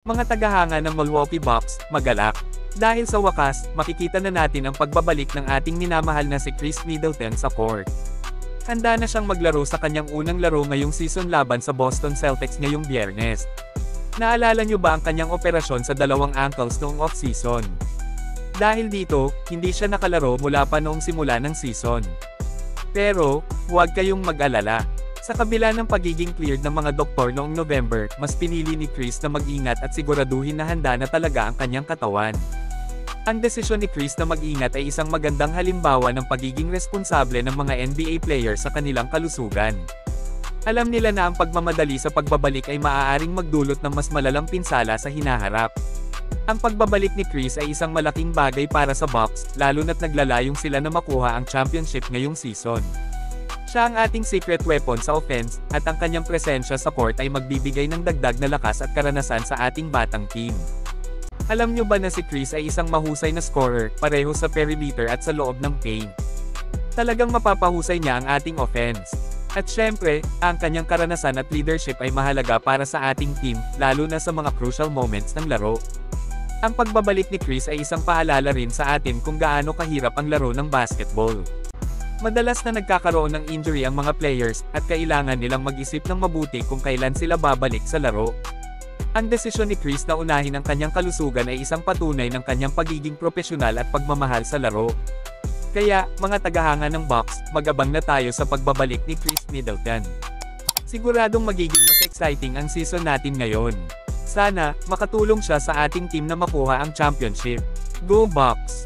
Mga tagahanga ng Milwaukee Bucks, magalak. Dahil sa wakas, makikita na natin ang pagbabalik ng ating minamahal na si Khris Middleton sa court. Handa na siyang maglaro sa kanyang unang laro ngayong season laban sa Boston Celtics ngayong Biyernes. Naalala niyo ba ang kanyang operasyon sa dalawang ankles noong off-season? Dahil dito, hindi siya nakalaro mula pa noong simula ng season. Pero, huwag kayong mag-alala. Sa kabila ng pagiging cleared ng mga doktor noong November, mas pinili ni Khris na mag-ingat at siguraduhin na handa na talaga ang kanyang katawan. Ang desisyon ni Khris na mag-ingat ay isang magandang halimbawa ng pagiging responsable ng mga NBA players sa kanilang kalusugan. Alam nila na ang pagmamadali sa pagbabalik ay maaaring magdulot ng mas malalang pinsala sa hinaharap. Ang pagbabalik ni Khris ay isang malaking bagay para sa Bucks, lalo na't naglalayong sila na makuha ang championship ngayong season. Siya ang ating secret weapon sa offense, at ang kanyang presensya sa court ay magbibigay ng dagdag na lakas at karanasan sa ating batang team. Alam nyo ba na si Khris ay isang mahusay na scorer, pareho sa perimeter at sa loob ng paint? Talagang mapapahusay niya ang ating offense. At syempre, ang kanyang karanasan at leadership ay mahalaga para sa ating team, lalo na sa mga crucial moments ng laro. Ang pagbabalik ni Khris ay isang paalala rin sa atin kung gaano kahirap ang laro ng basketball. Madalas na nagkakaroon ng injury ang mga players, at kailangan nilang mag-isip ng mabuti kung kailan sila babalik sa laro. Ang desisyon ni Khris na unahin ang kanyang kalusugan ay isang patunay ng kanyang pagiging propesyonal at pagmamahal sa laro. Kaya, mga tagahanga ng Bucks, mag-abang na tayo sa pagbabalik ni Khris Middleton. Siguradong magiging mas exciting ang season natin ngayon. Sana, makatulong siya sa ating team na makuha ang championship. Go Bucks!